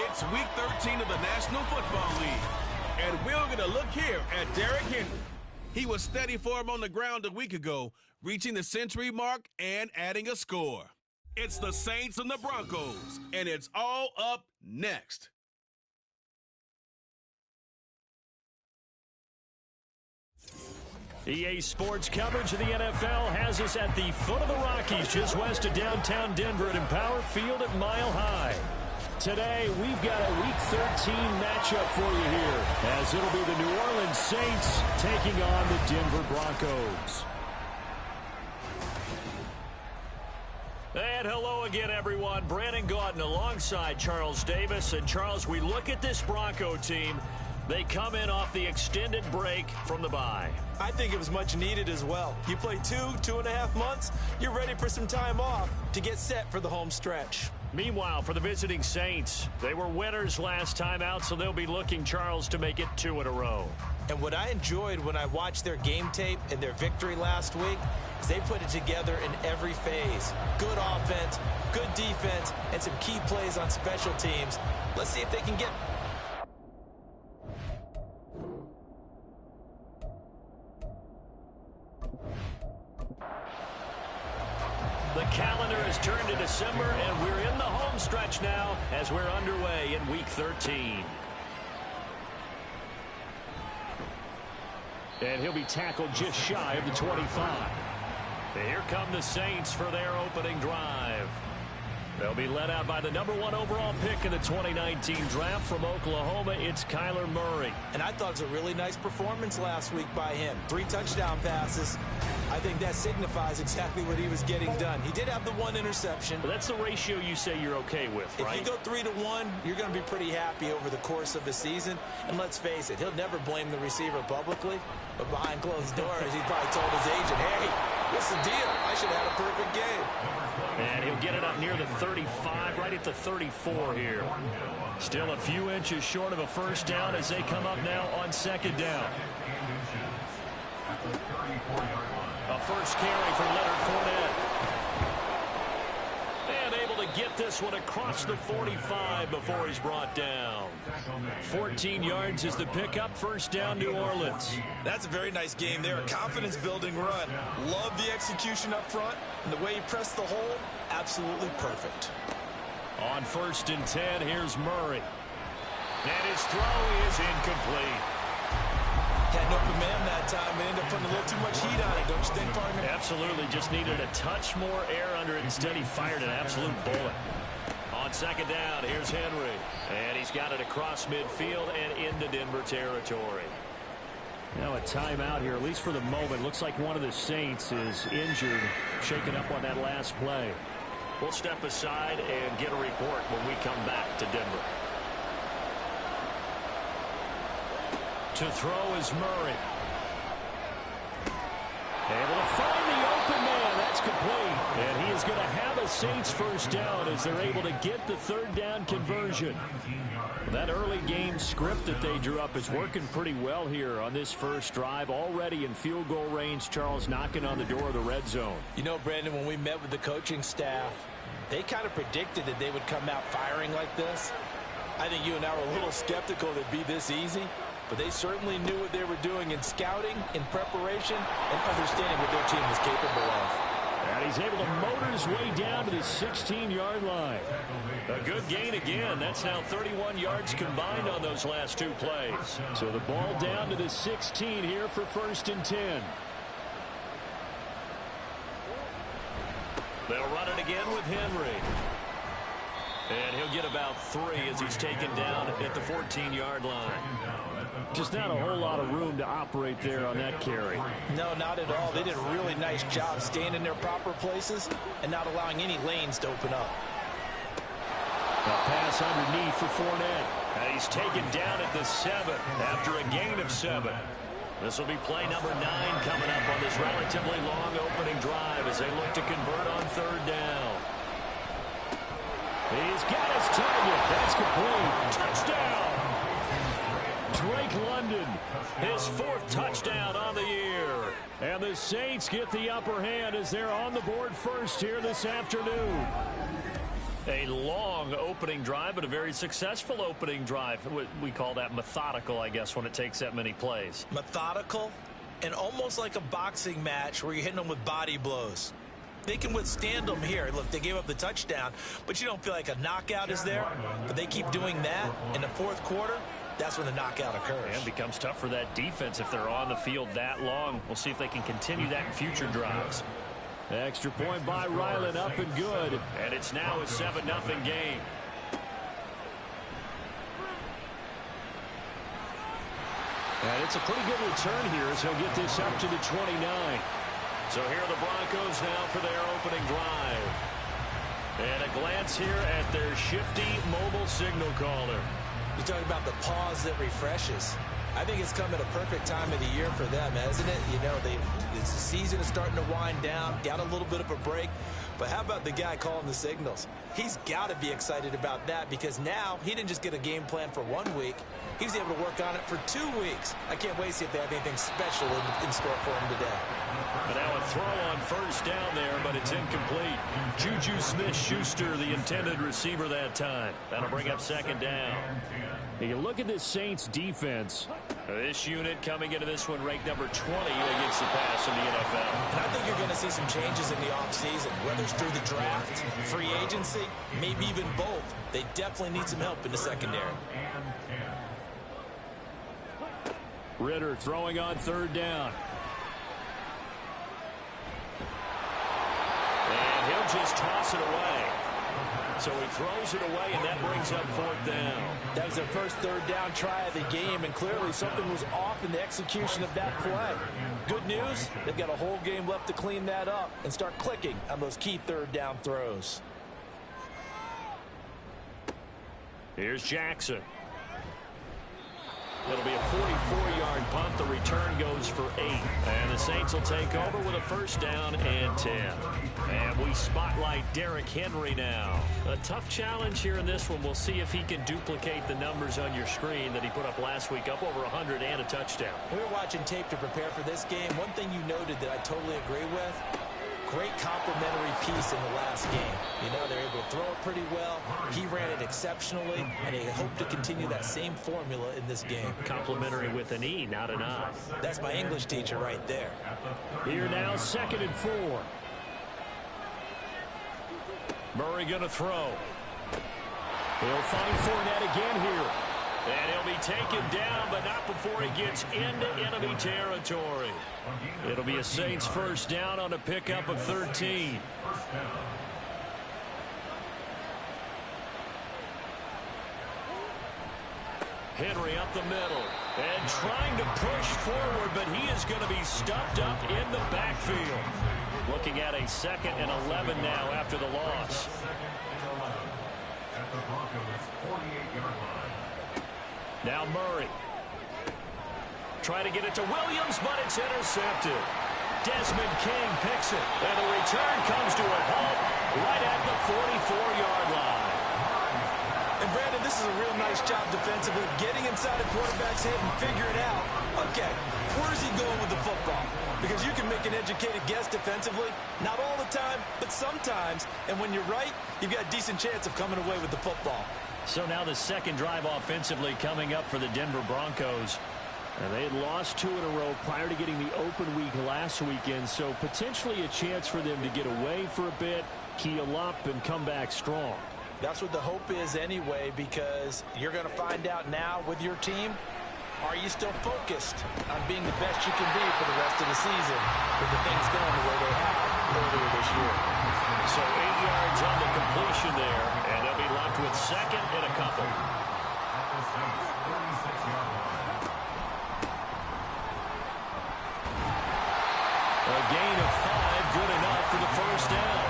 It's Week 13 of the National Football League, and we're going to look here at Derrick Henry. He was steady for him on the ground a week ago, reaching the century mark and adding a score. It's the Saints and the Broncos, and it's all up next. EA Sports coverage of the NFL has us at the foot of the Rockies, just west of downtown Denver at Empower Field at Mile High. Today, we've got a Week 13 matchup for you here, as it'll be the New Orleans Saints taking on the Denver Broncos. And hello again, everyone. Brandon Gaudin alongside Charles Davis. And, Charles, we look at this Bronco team. They come in off the extended break from the bye. I think it was much needed as well. You play 2.5 months, you're ready for some time off to get set for the home stretch. Meanwhile, for the visiting Saints, they were winners last time out, so they'll be looking, Charles, to make it 2 in a row. And what I enjoyed when I watched their game tape and their victory last week is they put it together in every phase. Good offense, good defense, and some key plays on special teams. Let's see if they can get... The calendar has turned to December, and we're in the home stretch now as we're underway in Week 13. And he'll be tackled just shy of the 25. Here come the Saints for their opening drive. They'll be led out by the #1 overall pick in the 2019 draft from Oklahoma. It's Kyler Murray. And I thought it was a really nice performance last week by him. 3 touchdown passes. I think that signifies exactly what he was getting done. He did have the 1 interception. But that's the ratio you say you're okay with, right? If you go 3-1, you're going to be pretty happy over the course of the season. And let's face it, he'll never blame the receiver publicly. But behind closed doors, he probably told his agent, hey, what's the deal? I should have had a perfect game. And he'll get it up near the 35, right at the 34 here. Still a few inches short of a first down as they come up now on second down. A first carry for Leonard Fournette. And able to get this one across the 45 before he's brought down. 14 yards is the pickup. First down, New Orleans. That's a very nice game there. A confidence-building run. Love the execution up front. And the way he pressed the hole, absolutely perfect. On 1st and 10, here's Murray. And his throw is incomplete. Had an open man that time and ended up putting a little too much heat on it, don't you think, partner? Absolutely. Just needed a touch more air under it. Instead, he fired an absolute bullet. On second down, here's Henry. And he's got it across midfield and into Denver territory. Now a timeout here, at least for the moment. Looks like one of the Saints is injured, shaken up on that last play. We'll step aside and get a report when we come back to Denver. To throw is Murray. Able to find the open man. That's complete. And he is going to have a Saints first down as they're able to get the 3rd down conversion. That early game script that they drew up is working pretty well here on this first drive. Already in field goal range, Charles knocking on the door of the red zone. You know, Brandon, when we met with the coaching staff, they kind of predicted that they would come out firing like this. I think you and I were a little skeptical that it'd be this easy. But they certainly knew what they were doing in scouting, in preparation, and understanding what their team was capable of. And he's able to motor his way down to the 16-yard line. A good gain again. That's now 31 yards combined on those last 2 plays. So the ball down to the 16 here for 1st and 10. They'll run it again with Henry. And he'll get about 3 as he's taken down at the 14-yard line. Just not a whole lot of room to operate there on that carry. No, not at all. They did a really nice job staying in their proper places and not allowing any lanes to open up. A pass underneath for Fournette. And he's taken down at the 7 after a gain of 7. This will be play number 9 coming up on this relatively long opening drive as they look to convert on 3rd down. He's got his target. That's complete. Touchdown! Drake London, his 4th touchdown on the year. And the Saints get the upper hand as they're on the board first here this afternoon. A long opening drive, but a very successful opening drive. We call that methodical, I guess, when it takes that many plays. Methodical and almost like a boxing match where you're hitting them with body blows. They can withstand them here. Look, they gave up the touchdown, but you don't feel like a knockout is there. But they keep doing that in the fourth quarter. That's when the knockout occurs. And it becomes tough for that defense if they're on the field that long. We'll see if they can continue that in future drives. Extra point by Ryland, up and good. And it's now a 7-0 game. And it's a pretty good return here as he'll get this up to the 29. So here are the Broncos now for their opening drive. And a glance here at their shifty mobile signal caller. You talk about the pause that refreshes. I think it's come at a perfect time of the year for them, hasn't it? You know, the season is starting to wind down, got a little bit of a break. But how about the guy calling the signals? He's got to be excited about that because now he didn't just get a game plan for 1 week. He was able to work on it for 2 weeks. I can't wait to see if they have anything special in store for him today. But now a throw on first down there, but it's incomplete. Juju Smith-Schuster, the intended receiver that time. That'll bring up second down. You look at this Saints defense. This unit coming into this one ranked number 20 against the pass in the NFL. And I think you're going to see some changes in the offseason, whether it's through the draft, free agency, maybe even both. They definitely need some help in the secondary. Ritter throwing on third down. And he'll just toss it away. So he throws it away, and that brings up fourth down. That was their first third down try of the game, and clearly something was off in the execution of that play. Good news, they've got a whole game left to clean that up and start clicking on those key third down throws. Here's Jackson. It'll be a 44-yard punt. The return goes for 8. And the Saints will take over with a first down and 10. And we spotlight Derrick Henry now. A tough challenge here in this one. We'll see if he can duplicate the numbers on your screen that he put up last week, up over 100 and a touchdown. We were watching tape to prepare for this game. One thing you noted that I totally agree with, great complimentary piece in the last game. You know, they're able to throw it pretty well. He ran it exceptionally, and they hope to continue that same formula in this game. Complimentary with an E, not an I. That's my English teacher right there. Here now, 2nd and 4. Murray going to throw. He'll find Fournette again here. And he'll be taken down, but not before he gets into enemy territory. It'll be a Saints first down on a pickup of 13. Henry up the middle and trying to push forward, but he is going to be stuffed up in the backfield. Looking at a 2nd and 11 now after the loss. Now Murray. Trying to get it to Williams, but it's intercepted. Desmond King picks it, and the return comes to a halt right at the 44-yard line. And Brandon, this is a real nice job defensively, getting inside a quarterback's head and figuring out, okay, where's he going with the football? Because you can make an educated guess defensively, not all the time, but sometimes. And when you're right, you've got a decent chance of coming away with the football. So now the second drive offensively coming up for the Denver Broncos. And they had lost 2 in a row prior to getting the open week last weekend, so potentially a chance for them to get away for a bit, keel up, and come back strong. That's what the hope is anyway, because you're going to find out now with your team, are you still focused on being the best you can be for the rest of the season with the things going the way they have earlier this year? So 8 yards on the completion there, and they'll be left with 2nd and a couple. A gain of 5, good enough for the first down.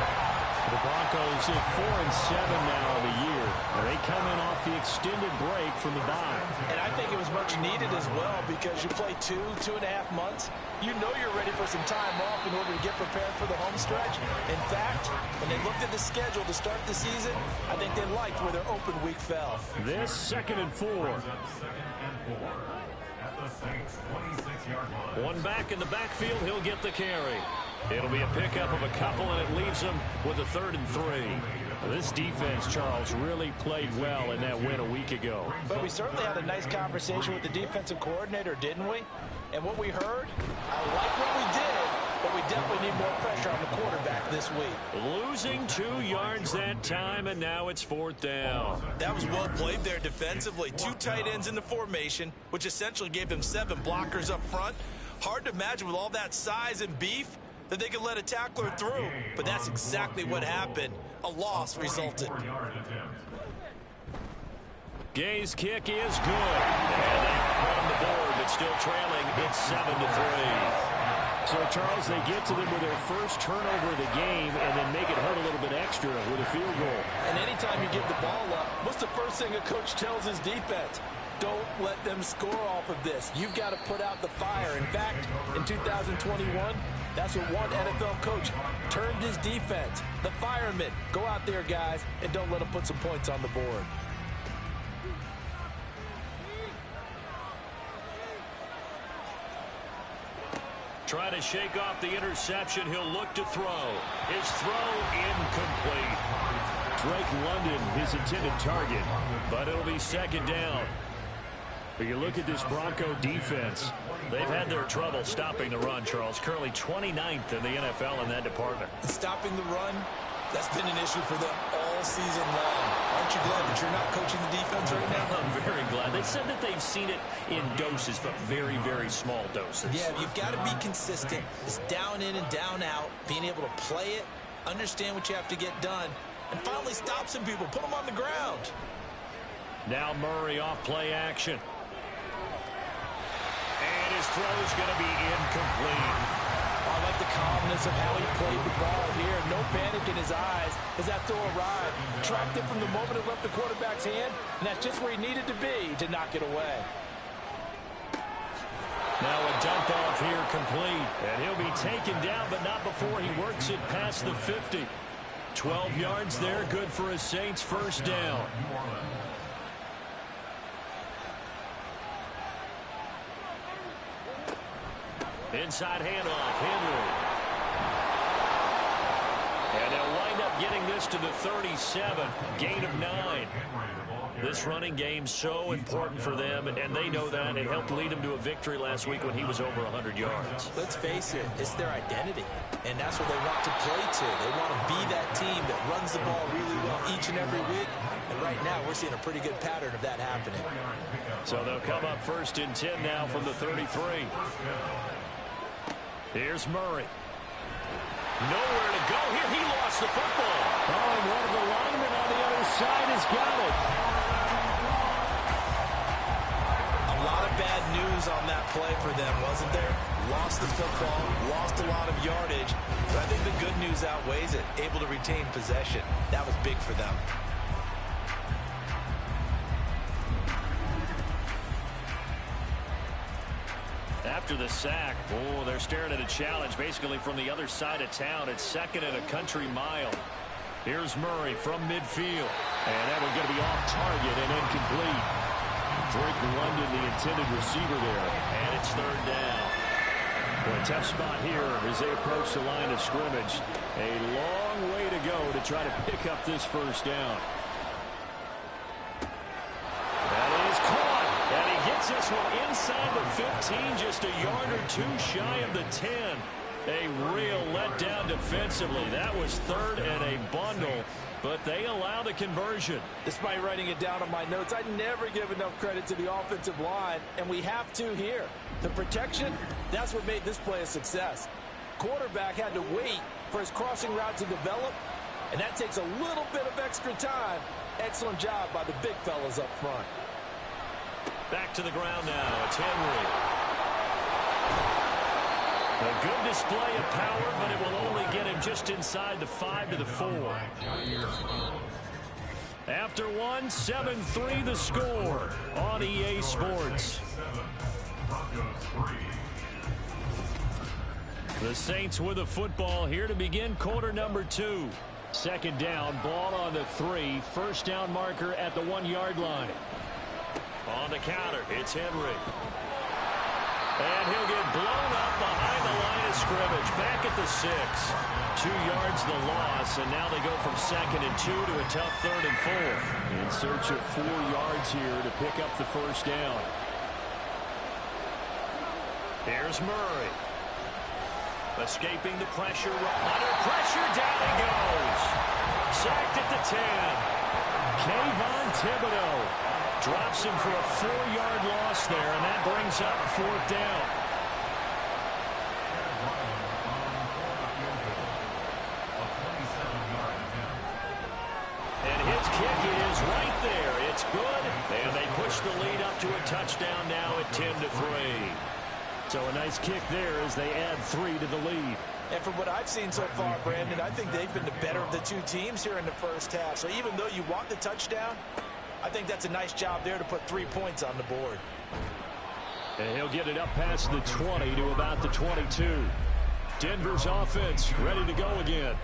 The Broncos at 4-7 now of the year. They come in off the extended break from the bye. And I think it was much needed as well because you play 2.5 months. You know you're ready for some time off in order to get prepared for the home stretch. In fact, when they looked at the schedule to start the season, I think they liked where their open week fell. This 2nd and 4. One back in the backfield, he'll get the carry. It'll be a pickup of a couple, and it leaves them with a 3rd and 3. This defense, Charles, really played well in that win a week ago. But we certainly had a nice conversation with the defensive coordinator, didn't we? And what we heard, I like what we did, but we definitely need more pressure on the quarterback this week. Losing 2 yards that time, and now it's 4th down. That was well played there defensively. 2 tight ends in the formation, which essentially gave them 7 blockers up front. Hard to imagine with all that size and beef that they could let a tackler through. But that's exactly what happened. A loss resulted. Gay's kick is good. And they are on the board, but still trailing. It's 7-3. So, Charles, they get to them with their first turnover of the game and then make it hurt a little bit extra with a field goal. And anytime you give the ball up, what's the first thing a coach tells his defense? Don't let them score off of this. You've got to put out the fire. In fact, in 2021, that's what one NFL coach termed his defense. The firemen. Go out there, guys, and don't let them put some points on the board. Trying to shake off the interception. He'll look to throw. His throw incomplete. Drake London, his intended target. But it'll be 2nd down. But you look at this Bronco defense. They've had their trouble stopping the run, Charles. Currently 29th in the NFL in that department. Stopping the run, that's been an issue for them all season long. Aren't you glad that you're not coaching the defense right now? I'm very glad. They said that they've seen it in doses, but very, very small doses. Yeah, you've got to be consistent. It's down in and down out, being able to play it, understand what you have to get done, and finally stop some people, put them on the ground. Now Murray off play action. And his throw is going to be incomplete. I like the calmness of how he played the ball here. No panic in his eyes as that throw arrived. Tracked it from the moment it left the quarterback's hand, and that's just where he needed to be to knock it away. Now a dump off here complete. And he'll be taken down, but not before he works it past the 50. 12 yards there, good for a Saints first down. Inside handoff, Henry. And they'll wind up getting this to the 37, gain of 9. This running game so important for them, and they know that. It helped lead them to a victory last week when he was over 100 yards. Let's face it, it's their identity, and that's what they want to play to. They want to be that team that runs the ball really well each and every week, and right now we're seeing a pretty good pattern of that happening. So they'll come up 1st and 10 now from the 33. Here's Murray. Nowhere to go here. He lost the football. Oh, and one of the linemen on the other side has got it. A lot of bad news on that play for them, wasn't there? Lost the football, lost a lot of yardage, but I think the good news outweighs it. Able to retain possession. That was big for them. After the sack, oh, they're staring at a challenge basically from the other side of town. It's 2nd and a country mile. Here's Murray from midfield. And that one's going to be off target and incomplete. Drake London, the intended receiver there. And it's 3rd down. Well, a tough spot here as they approach the line of scrimmage. A long way to go to try to pick up this first down. That is caught. And he gets this one inside the 15, just a yard or 2 shy of the 10. A real letdown defensively. That was 3rd and a bundle, but they allow the conversion. Despite writing it down on my notes, I never give enough credit to the offensive line, and we have to here. The protection, that's what made this play a success. Quarterback had to wait for his crossing route to develop, and that takes a little bit of extra time. Excellent job by the big fellas up front. Back to the ground now. It's Henry. A good display of power, but it will only get him just inside the 5 to the 4. After one, 7-3 the score on EA Sports. The Saints with the football here to begin quarter number 2. 2nd down, ball on the 3. First down marker at the 1-yard line. On the counter, it's Henry. And he'll get blown up behind the line of scrimmage, back at the 6. 2 yards the loss, and now they go from 2nd and 2 to a tough 3rd and 4. In search of 4 yards here to pick up the first down. Here's Murray. Escaping the pressure. Under pressure, down he goes. Sacked at the 10. Kayvon Thibodeau drops him for a 4-yard loss there, and that brings up 4th down. And his kick is right there. It's good, and they push the lead up to a touchdown now at 10-3. So a nice kick there as they add 3 to the lead. And from what I've seen so far, Brandon, I think they've been the better of the 2 teams here in the first half. So even though you want the touchdown, I think that's a nice job there to put 3 points on the board. And he'll get it up past the 20 to about the 22. Denver's offense ready to go again.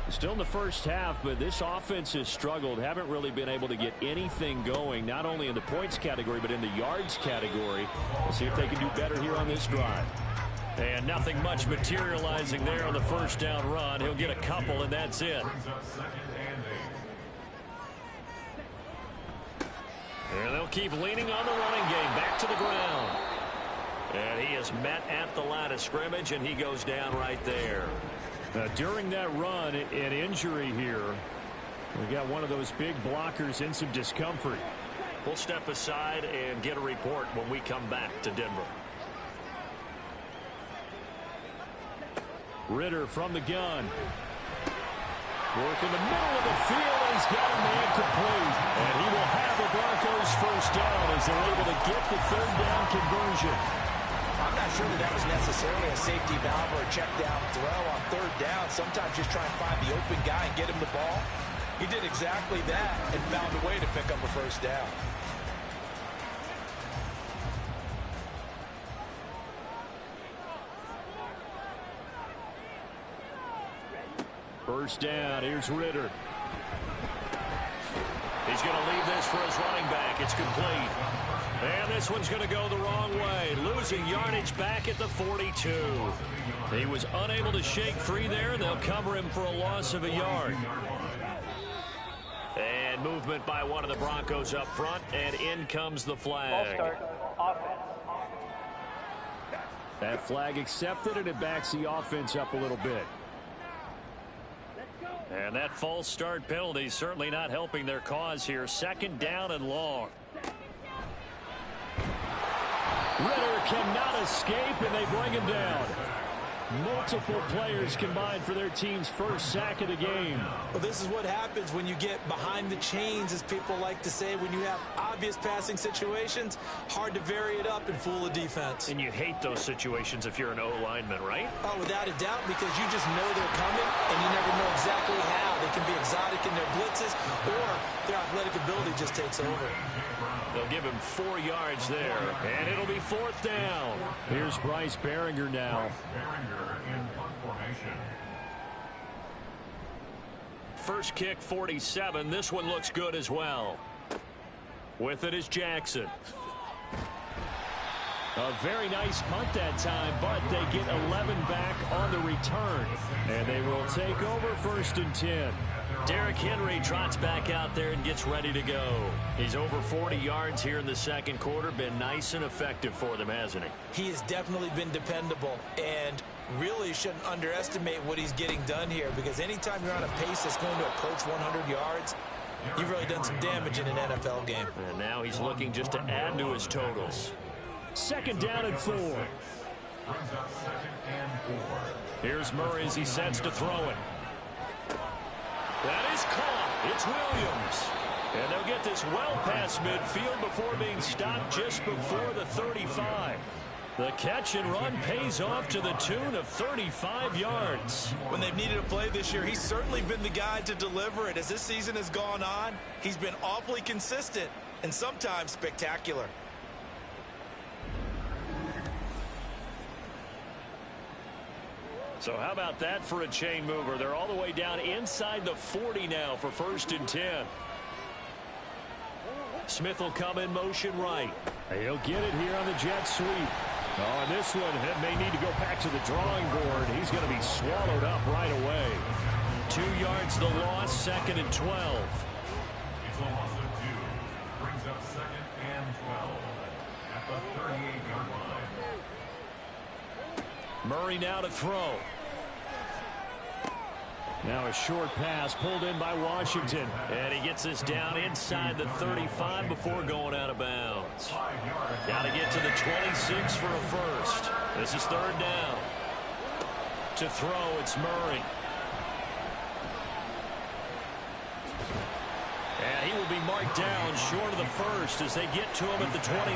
Still in the first half, but this offense has struggled. Haven't really been able to get anything going, not only in the points category, but in the yards category. We'll see if they can do better here on this drive. And nothing much materializing there on the first down run. He'll get a couple, and that's it. And they'll keep leaning on the running game. Back to the ground. And he is met at the line of scrimmage, and he goes down right there. During that run, an injury here. We got one of those big blockers in some discomfort. We'll step aside and get a report when we come back to Denver. Ritter from the gun. Work in the middle of the field, and he's got a man complete. And he will have the Broncos first down as they're able to get the 3rd down conversion. I'm not sure that was necessarily a safety valve or a check down throw on 3rd down. Sometimes just try and find the open guy and get him the ball. He did exactly that and found a way to pick up a first down. First down, here's Ritter. He's going to leave this for his running back. It's complete. And this one's going to go the wrong way. Losing yardage back at the 42. He was unable to shake free there. They'll cover him for a loss of a yard. And movement by one of the Broncos up front. And in comes the flag. That flag accepted, and it backs the offense up a little bit. And that false start penalty certainly not helping their cause here. 2nd down and long. Ritter cannot escape, and they bring him down. Multiple players combined for their team's first sack of the game. Well, this is what happens when you get behind the chains, as people like to say. When you have obvious passing situations, hard to vary it up and fool the defense. And you hate those situations if you're an O-lineman, right? Oh, without a doubt, because you just know they're coming, and you never know exactly how. They can be exotic in their blitzes, or their athletic ability just takes over. They'll give him 4 yards there, and it'll be 4th down. Here's Bryce Behringer now. First kick, 47. This one looks good as well. With it is Jackson. A very nice punt that time, but they get 11 back on the return. And they will take over 1st and 10. Derrick Henry trots back out there and gets ready to go. He's over 40 yards here in the 2nd quarter. Been nice and effective for them, hasn't he? He has definitely been dependable, and really shouldn't underestimate what he's getting done here, because anytime you're on a pace that's going to approach 100 yards, you've really done some damage in an NFL game. And now he's looking just to add to his totals. 2nd down and 4. Here's Murray as he sets to throw it. That is caught. It's Williams. And they'll get this well past midfield before being stopped just before the 35. The catch and run pays off to the tune of 35 yards. When they've needed a play this year, he's certainly been the guy to deliver it. As this season has gone on, he's been awfully consistent and sometimes spectacular. So how about that for a chain mover? They're all the way down inside the 40 now for 1st and 10. Smith will come in motion right. He'll get it here on the jet sweep. Oh, and this one may need to go back to the drawing board. He's going to be swallowed up right away. 2 yards the loss, 2nd and 12. It's a loss of 2. Brings up 2nd and 12 at the 38-yard line. Murray now to throw. Now a short pass pulled in by Washington. And he gets this down inside the 35 before going out of bounds. Got to get to the 26 for a first. This is 3rd down. To throw, it's Murray. And he will be marked down short of the first as they get to him at the 29.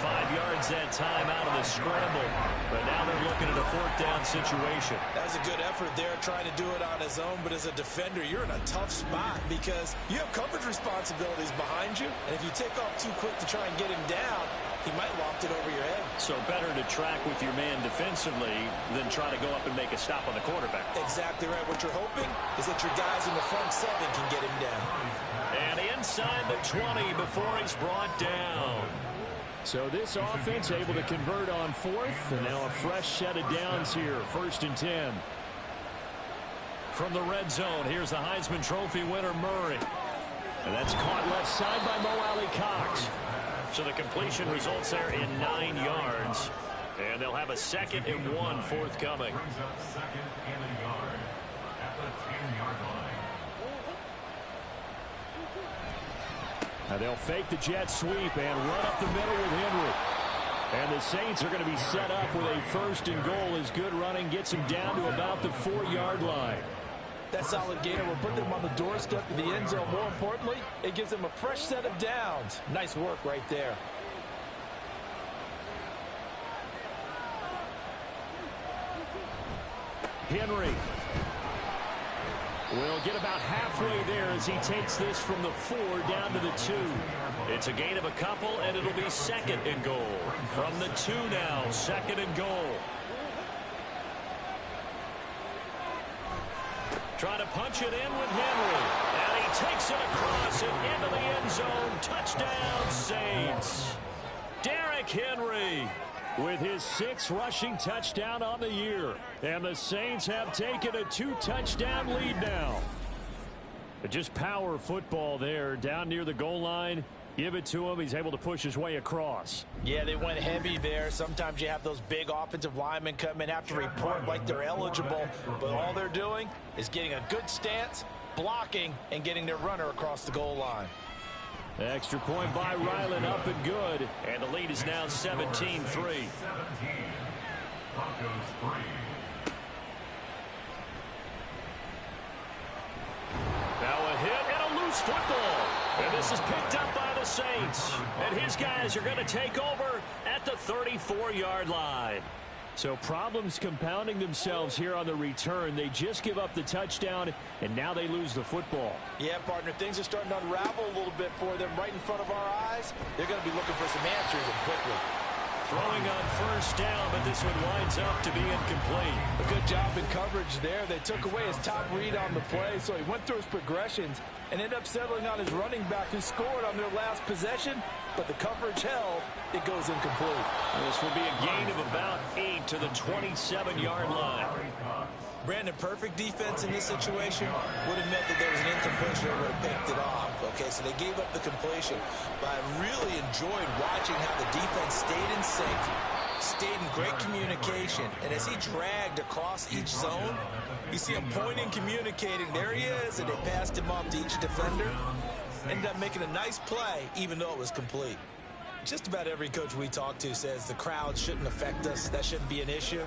5 yards that time out of the scramble. But now they're looking at a 4th down situation. That was a good effort there, trying to do it on his own. But as a defender, you're in a tough spot because you have coverage responsibilities behind you. And if you take off too quick to try and get him down, he might loft it over your head. So better to track with your man defensively than try to go up and make a stop on the quarterback. Exactly right. What you're hoping is that your guys in the front 7 can get him down. And inside the 20 before he's brought down. So this offense able to convert on 4th, and now a fresh set of downs here, 1st and 10. From the red zone, here's the Heisman Trophy winner, Murray. And that's caught left side by Mo Alley Cox. So the completion results there in 9 yards. And they'll have a 2nd and 1 forthcoming. Brings up 2nd and a yard at the 10-yard line. Now they'll fake the jet sweep and run up the middle with Henry. And the Saints are going to be set up with a 1st and goal as good running gets him down to about the 4-yard line. That solid gainer will put them on the doorstep of the end zone. More importantly, it gives them a fresh set of downs. Nice work right there. Henry will get about halfway there as he takes this from the 4 down to the 2. It's a gain of a couple, and it'll be 2nd and goal. From the 2 now, 2nd and goal. Trying to punch it in with Henry. And he takes it across and into the end zone. Touchdown, Saints. Derrick Henry with his 6th rushing touchdown on the year. And the Saints have taken a 2-touchdown lead now. But just power football there down near the goal line. Give it to him. He's able to push his way across. Yeah, they went heavy there. Sometimes you have those big offensive linemen come in, have to report like they're eligible. But all they're doing is getting a good stance, blocking, and getting their runner across the goal line. Extra point by Ryland, up and good. And the lead is now 17-3. 17. Broncos 3. Now a hit and a loose football. And this is picked up by the Saints. And his guys are going to take over at the 34-yard line. So problems compounding themselves here on the return. They just give up the touchdown, and now they lose the football. Yeah, partner, things are starting to unravel a little bit for them right in front of our eyes. They're going to be looking for some answers and quickly. Throwing on 1st down, but this one winds up to be incomplete. A good job in coverage there. They took away his top read on the play, so he went through his progressions and ended up settling on his running back who scored on their last possession, but the coverage held. It goes incomplete. This will be a gain of about 8 to the 27-yard line. Brandon, perfect defense in this situation would have meant that there was an incompletion that would have picked it off. Okay, so they gave up the completion. But I really enjoyed watching how the defense stayed in sync, stayed in great communication. And as he dragged across each zone, you see him pointing, communicating. There he is, and they passed him off to each defender. Ended up making a nice play, even though it was complete. Just about every coach we talk to says the crowd shouldn't affect us. That shouldn't be an issue.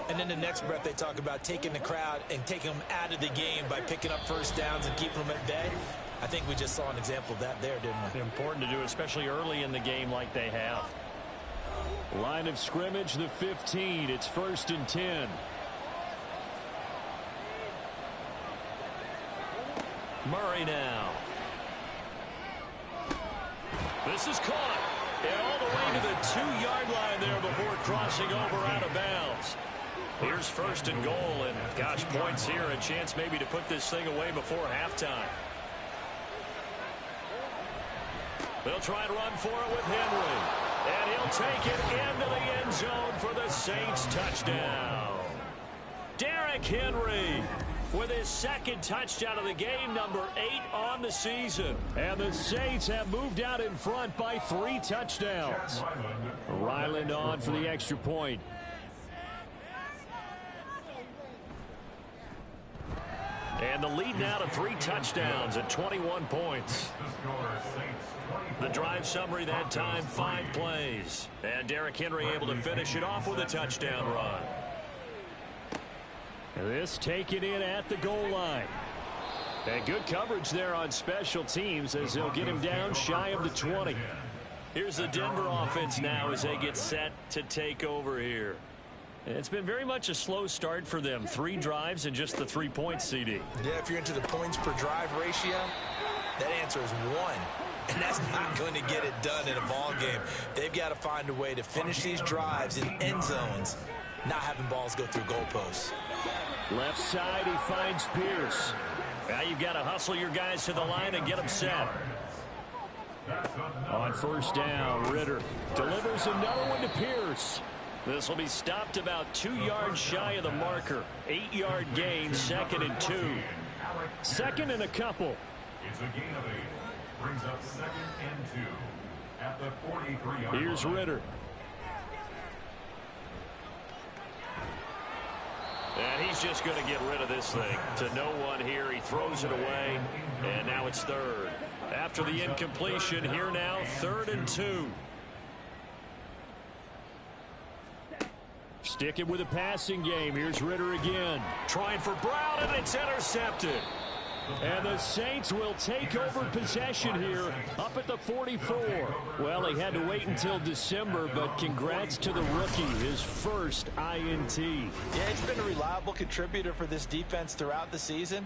And then the next breath they talk about taking the crowd and taking them out of the game by picking up 1st downs and keeping them at bay. I think we just saw an example of that there, didn't we? Important to do, especially early in the game like they have. Line of scrimmage, the 15. It's 1st and 10. Murray now. This is caught. And all the way to the 2-yard line there before crossing over out of bounds. Here's 1st and goal, and gosh, points here, a chance maybe to put this thing away before halftime. They'll try to run for it with Henry. And he'll take it into the end end zone for the Saints touchdown. Derrick Henry with his second touchdown of the game, number 8 on the season. And the Saints have moved out in front by 3 touchdowns. Ryland on for the extra point. And the lead now to 3 touchdowns at 21 points. The drive summary that time, 5 plays. And Derrick Henry able to finish it off with a touchdown run. This taken in at the goal line. And good coverage there on special teams as they'll get him down shy of the 20. Here's the Denver offense now as they get set to take over here. It's been very much a slow start for them. 3 drives and just the 3 points, CD. Yeah, if you're into the points per drive ratio, that answer is 1. And that's not going to get it done in a ball game. They've got to find a way to finish these drives in end zones, not having balls go through goalposts. Left side, he finds Pierce. Now you've got to hustle your guys to the line and get them set. On first down, Ritter delivers another one to Pierce. This will be stopped about 2 yards shy of the marker. 8-yard gain, 2nd and 2. 2nd and a couple. It's a gain of 8. Brings up 2nd and 2 at the 43-yard line. Here's Ritter. And he's just going to get rid of this thing. To no one here, he throws it away, and now it's 3rd. After the incompletion, here now, 3rd and 2. Sticking with a passing game. Here's Ritter again. Trying for Brown, and it's intercepted. And the Saints will take over possession here up at the 44. Well, he had to wait until December, but congrats to the rookie, his first INT. Yeah, he's been a reliable contributor for this defense throughout the season.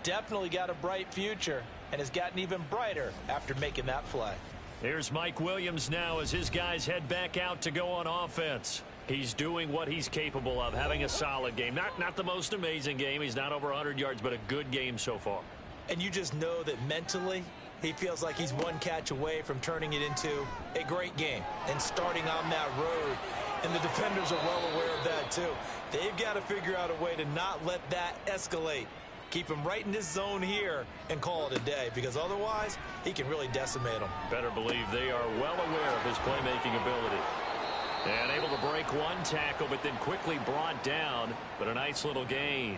Definitely got a bright future and has gotten even brighter after making that play. Here's Mike Williams now as his guys head back out to go on offense. He's doing what he's capable of, having a solid game. Not the most amazing game. He's not over 100 yards, but a good game so far. And you just know that mentally, he feels like he's one catch away from turning it into a great game and starting on that road. And the defenders are well aware of that, too. They've got to figure out a way to not let that escalate. Keep him right in this zone here and call it a day, because otherwise, he can really decimate them. Better believe they are well aware of his playmaking ability. And able to break one tackle, but then quickly brought down. But a nice little gain.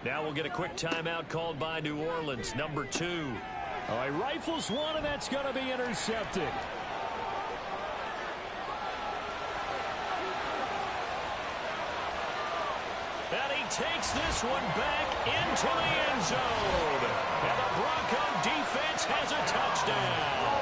Now we'll get a quick timeout called by New Orleans, number 2. All right, rifles one, and that's going to be intercepted. And he takes this one back into the end zone. And the Bronco defense has a touchdown.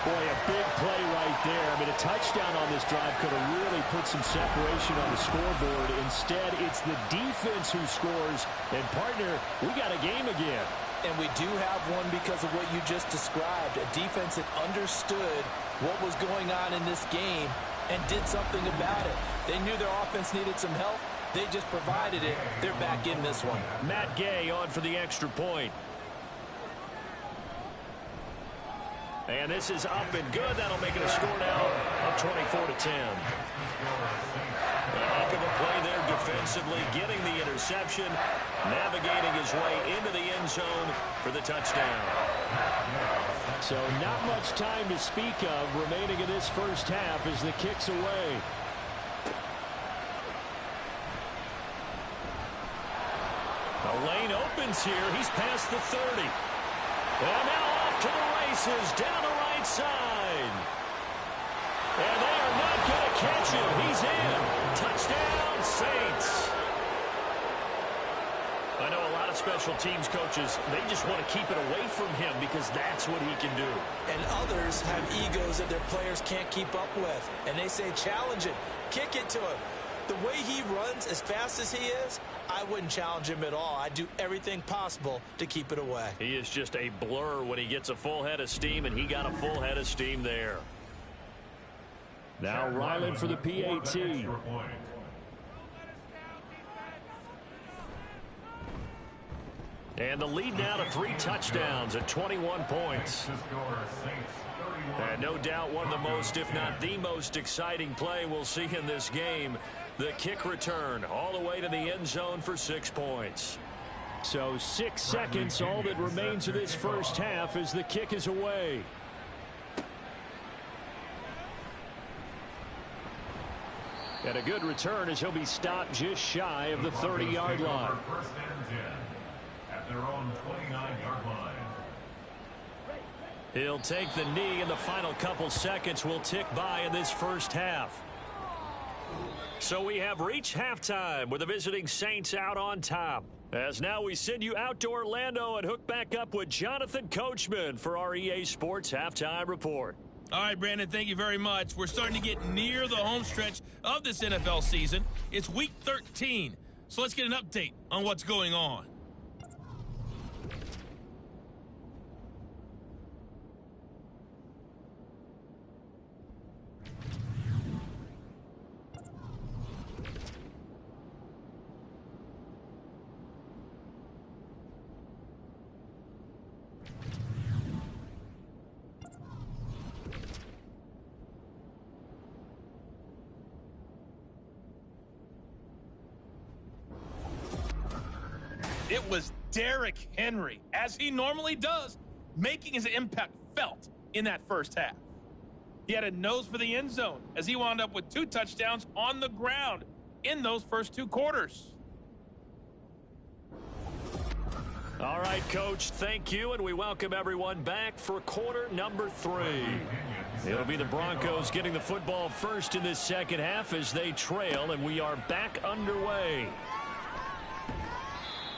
Boy, a big play right there. I mean, a touchdown on this drive could have really put some separation on the scoreboard. Instead, it's the defense who scores. And, partner, we got a game again. And we do have one because of what you just described. A defense that understood what was going on in this game and did something about it. They knew their offense needed some help. They just provided it. They're back in this one. Matt Gay on for the extra point. And this is up and good. That'll make it a score now of 24-10. A heck of a play there defensively, getting the interception, navigating his way into the end zone for the touchdown. So not much time to speak of remaining in this first half as the kick's away. The lane opens here. He's past the 30. And now off to the races down the right side. And they are not going to catch him. He's in. Touchdown, Saints. I know a lot of special teams coaches, they just want to keep it away from him because that's what he can do. And others have egos that their players can't keep up with. And they say, challenge it. Kick it to him. The way he runs as fast as he is, I wouldn't challenge him at all. I'd do everything possible to keep it away. He is just a blur when he gets a full head of steam, and he got a full head of steam there. Now Ryland for the PAT. And the lead now to 3 touchdowns at 21 points. And no doubt one of the most, if not the most exciting play we'll see in this game. The kick return all the way to the end zone for 6 points. So 6 seconds, all that remains of this first half as the kick is away. And a good return as he'll be stopped just shy of the 30-yard line. First and 10 at their own 29-yard line. He'll take the knee, and the final couple seconds will tick by in this first half. So we have reached halftime with the visiting Saints out on top. As now we send you out to Orlando and hook back up with Jonathan Coachman for our EA Sports Halftime Report. All right, Brandon, thank you very much. We're starting to get near the home stretch of this NFL season. It's Week 13, so let's get an update on what's going on. It was Derrick Henry, as he normally does, making his impact felt in that first half. He had a nose for the end zone as he wound up with 2 touchdowns on the ground in those first 2 quarters. All right, Coach, thank you, and we welcome everyone back for quarter number 3. It'll be the Broncos getting the football first in this second half as they trail, and we are back underway.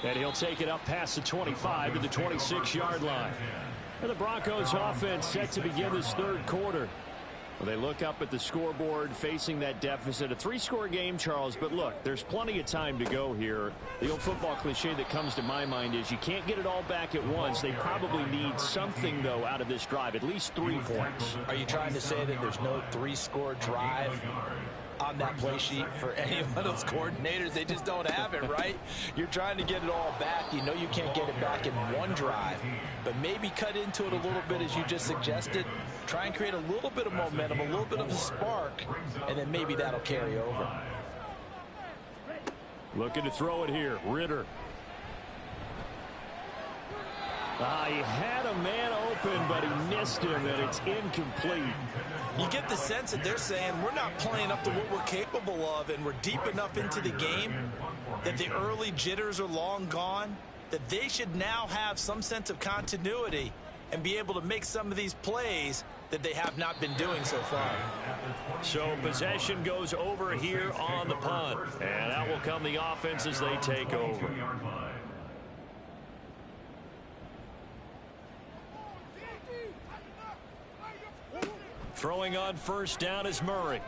And he'll take it up past the 25 to the 26-yard line. And the Broncos offense set to begin this third quarter. Well, they look up at the scoreboard facing that deficit. A 3-score game, Charles, but look, there's plenty of time to go here. The old football cliche that comes to my mind is you can't get it all back at once. They probably need something, though, out of this drive, at least 3 points. Are you trying to say that there's no 3-score drive on that play sheet for any of those coordinators? They just don't have it, right? You're trying to get it all back. You know you can't get it back in one drive, but maybe cut into it a little bit as you just suggested. Try and create a little bit of momentum, a little bit of a spark, and then maybe that'll carry over. Looking to throw it here. Ritter. He had a man open, but he missed him, and it's incomplete. You get the sense that they're saying we're not playing up to what we're capable of, and we're deep enough into the game that the early jitters are long gone, that they should now have some sense of continuity and be able to make some of these plays that they have not been doing so far. So possession goes over here on the punt, and out will come the offense as they take over. Throwing on first down is Murray.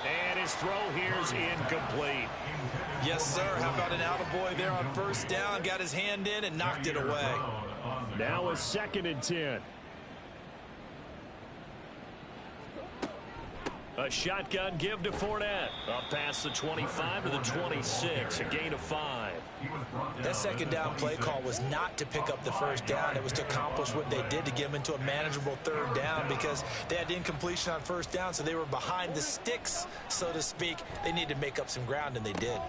And his throw here is incomplete. Yes, sir. How about an attaboy there on first down? Got his hand in and knocked it away. Now a 2nd and 10. A shotgun give to Fournette. Up past the 25 to the 26. A gain of 5. That second down play call was not to pick up the first down. It was to accomplish what they did to get them into a manageable third down because they had incompletion on first down, so they were behind the sticks, so to speak. They needed to make up some ground, and they did.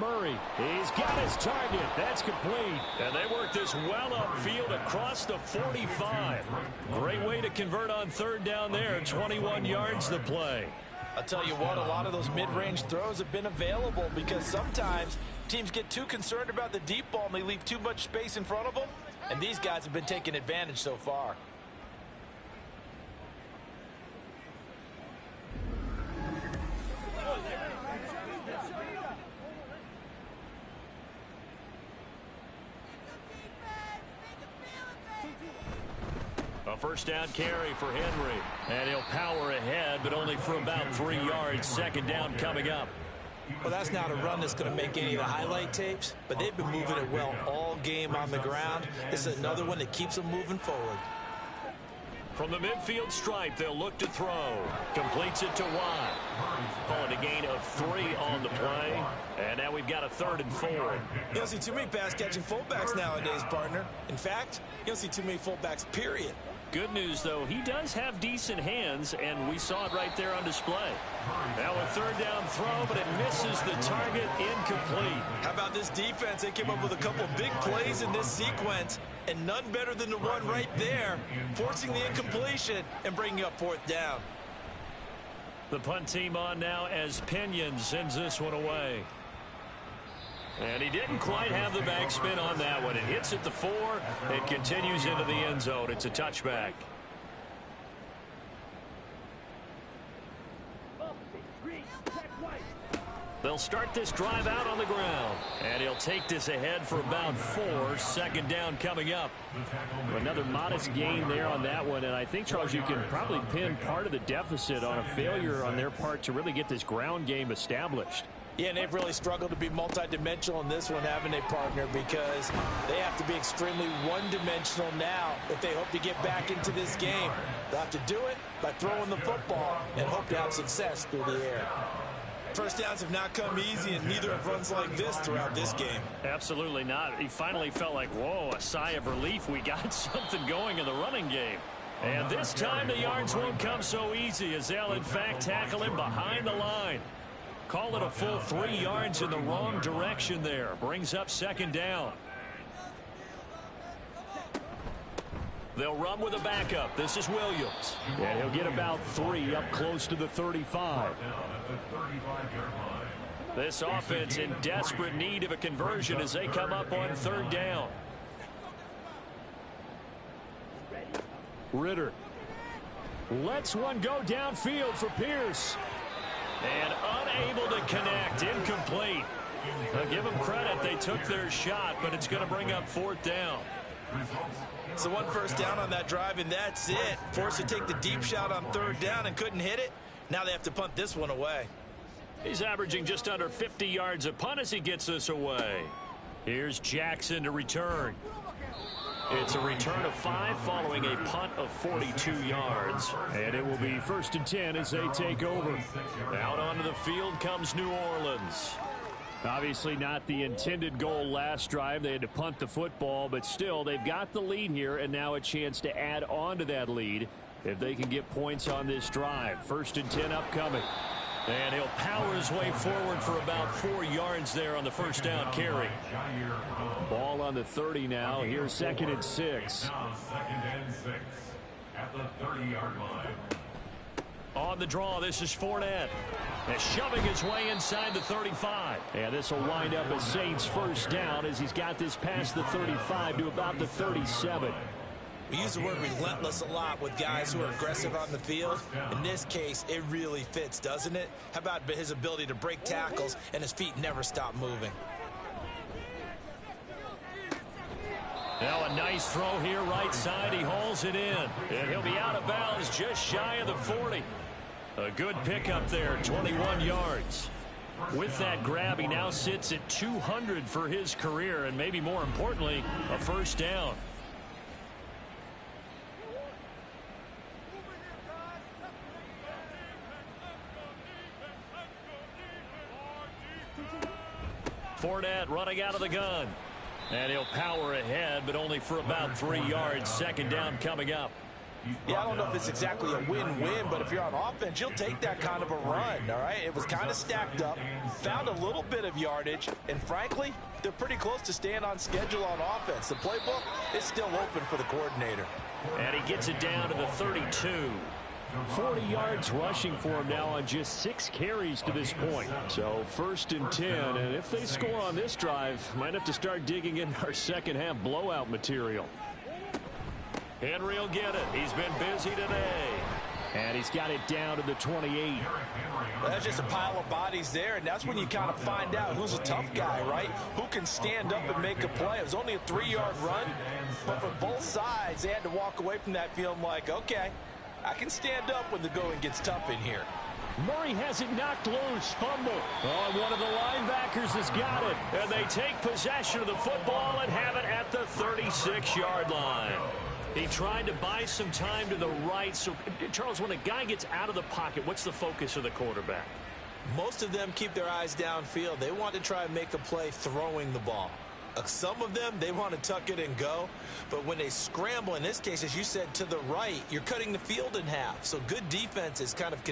Murray, he's got his target. That's complete. And they work this well upfield across the 45. Great way to convert on third down there. 21 yards the play. I'll tell you what, a lot of those mid-range throws have been available because sometimes teams get too concerned about the deep ball and they leave too much space in front of them. And these guys have been taking advantage so far. A first down carry for Henry. And he'll power ahead, but only for about 3 yards. Second down coming up. Well, that's not a run that's going to make any of the highlight tapes, but they've been moving it well all game on the ground. This is another one that keeps them moving forward. From the midfield stripe, they'll look to throw. Completes it to Watt. Call it a gain of 3 on the play. And now we've got a 3rd and 4. You don't see too many pass-catching fullbacks nowadays, partner. In fact, you don't see too many fullbacks, period. Good news, though, he does have decent hands, and we saw it right there on display. Now a 3rd down throw, but it misses the target, incomplete. How about this defense? They came up with a couple big plays in this sequence, and none better than the one right there, forcing the incompletion and bringing up 4th down. The punt team on now as Pinion sends this one away. And he didn't quite have the backspin on that one. It hits at the 4. It continues into the end zone. It's a touchback. They'll start this drive out on the ground. And he'll take this ahead for about 4. 2nd down coming up. Another modest gain there on that one. And I think, Charles, you can probably pin part of the deficit on a failure on their part to really get this ground game established. Yeah, and they've really struggled to be multidimensional in this one, haven't they, partner? Because they have to be extremely one-dimensional now if they hope to get back into this game. They'll have to do it by throwing the football and hope to have success through the air. First downs have not come easy, and neither have runs like this throughout this game. Absolutely not. He finally felt like, whoa, a sigh of relief. We got something going in the running game. And this time the yards won't come so easy as they'll, in fact, tackle him behind the line. Call it a full 3 yards in the wrong direction there. Brings up 2nd down. They'll run with a backup. This is Williams. And he'll get about 3 up close to the 35. This offense in desperate need of a conversion as they come up on 3rd down. Ritter lets one go downfield for Pierce. And unable to connect. Incomplete. I'll give them credit. They took their shot, but it's going to bring up 4th down. So 1 first down on that drive, and that's it. Forced to take the deep shot on 3rd down and couldn't hit it. Now they have to punt this one away. He's averaging just under 50 yards a punt as he gets this away. Here's Jackson to return. It's a return of 5 following a punt of 42 yards. And it will be 1st and 10 as they take over. Out onto the field comes New Orleans. Obviously not the intended goal last drive. They had to punt the football, but still they've got the lead here and now a chance to add on to that lead if they can get points on this drive. 1st and 10 upcoming. And he'll power his way forward for about 4 yards there on the 1st down carry. Ball on the 30 now. Here's 2nd and 6. Now 2nd and 6 at the 30-yard line. On the draw, this is Fournette. And shoving his way inside the 35. And this will wind up as Saints' 1st down as he's got this past the 35 to about the 37. We use the word relentless a lot with guys who are aggressive on the field. In this case, it really fits, doesn't it? How about his ability to break tackles and his feet never stop moving? Now a nice throw here right side. He hauls it in. And he'll be out of bounds just shy of the 40. A good pickup there, 21 yards. With that grab, he now sits at 200 for his career, and maybe more importantly, a 1st down. Fournette running out of the gun. And he'll power ahead, but only for about 3 yards. 2nd down coming up. Yeah, I don't know if it's exactly a win-win, but if you're on offense, you'll take that kind of a run, all right? It was kind of stacked up, found a little bit of yardage, and frankly, they're pretty close to staying on schedule on offense. The playbook is still open for the coordinator. And he gets it down to the 32. 40 yards rushing for him now on just 6 carries to this point. So 1st and 10, and if they score on this drive, might have to start digging in our 2nd half blowout material. Henry will get it. He's been busy today. And he's got it down to the 28. Well, that's just a pile of bodies there, and that's when you kind of find out who's a tough guy, right? Who can stand up and make a play. It was only a 3-yard run, but for both sides, they had to walk away from that feeling like, okay, I can stand up when the going gets tough in here. Murray has it knocked loose. Fumble. Oh, one of the linebackers has got it. And they take possession of the football and have it at the 36-yard line. He tried to buy some time to the right. So, Charles, when a guy gets out of the pocket, what's the focus of the quarterback? Most of them keep their eyes downfield. They want to try and make a play throwing the ball. Some of them, they want to tuck it and go. But when they scramble, in this case, as you said, to the right, you're cutting the field in half. So good defense is kind of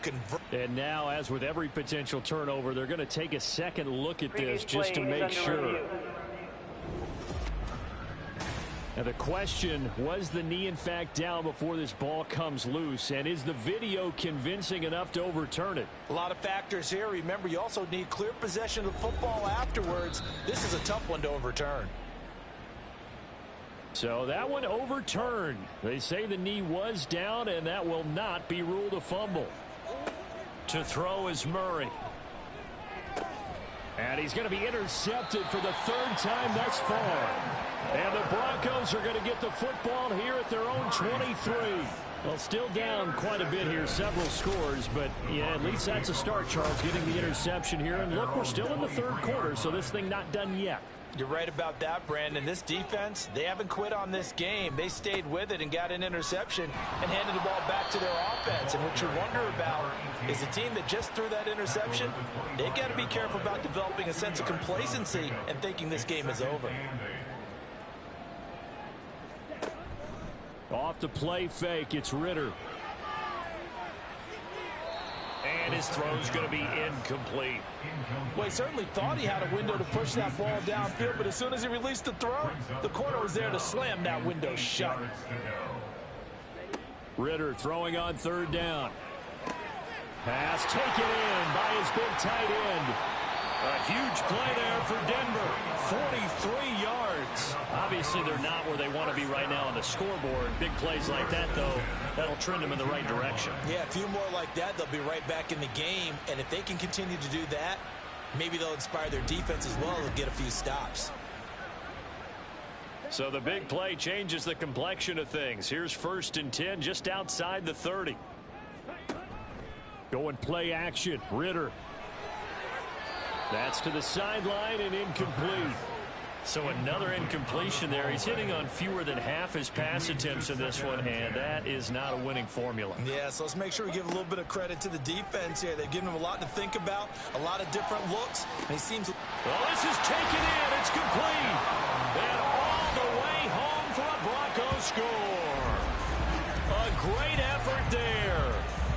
convert. And now, as with every potential turnover, they're going to take a second look at this just to make sure. Now the question, was the knee in fact down before this ball comes loose? And is the video convincing enough to overturn it? A lot of factors here. Remember, you also need clear possession of the football afterwards. This is a tough one to overturn. So that one overturned. They say the knee was down, and that will not be ruled a fumble. To throw is Murray. And he's going to be intercepted for the third time thus far. And the Broncos are going to get the football here at their own 23. Well, still down quite a bit here, several scores, but yeah, at least that's a start, Charles, getting the interception here. And look, we're still in the third quarter, so this thing not done yet. You're right about that, Brandon. This defense, they haven't quit on this game. They stayed with it and got an interception and handed the ball back to their offense. And what you wonder about is the team that just threw that interception, they've got to be careful about developing a sense of complacency and thinking this game is over. Off the play fake, it's Ritter. And his throw's going to be incomplete. Well, he certainly thought he had a window to push that ball downfield, but as soon as he released the throw, the corner was there to slam that window shut. Ritter throwing on third down. Pass taken in by his big tight end. A huge play there for Denver. 43 yards. Obviously, they're not where they want to be right now on the scoreboard. Big plays like that, though, that'll trend them in the right direction. Yeah, a few more like that, they'll be right back in the game. And if they can continue to do that, maybe they'll inspire their defense as well. They'll get a few stops. So the big play changes the complexion of things. Here's 1st and 10 just outside the 30. Going play action. Ritter. That's to the sideline and incomplete. So another incompletion there. He's hitting on fewer than half his pass attempts in this one, and that is not a winning formula. Yeah, so let's make sure we give a little bit of credit to the defense here. They've given him a lot to think about, a lot of different looks, and he seems... Well, this is taken in. It's complete. And all the way home for a Broncos score. A great effort there.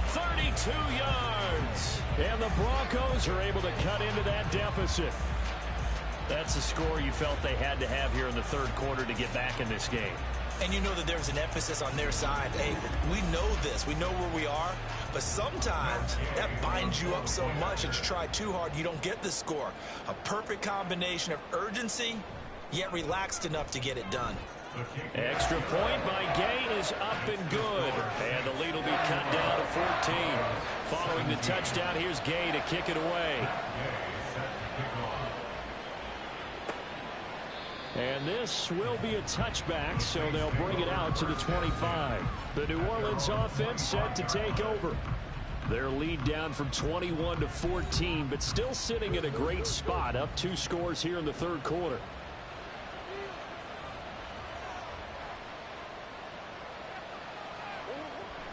32 yards. And the Broncos are able to cut into that deficit. That's a score you felt they had to have here in the third quarter to get back in this game. And you know that there's an emphasis on their side. Hey, we know this. We know where we are. But sometimes that binds you up so much that you try too hard, you don't get the score. A perfect combination of urgency, yet relaxed enough to get it done. Extra point by Gay is up and good. And the lead will be cut down to 14. Following the touchdown, here's Gay to kick it away. And this will be a touchback, so they'll bring it out to the 25. The New Orleans offense set to take over. Their lead down from 21 to 14, but still sitting in a great spot, up 2 scores here in the third quarter.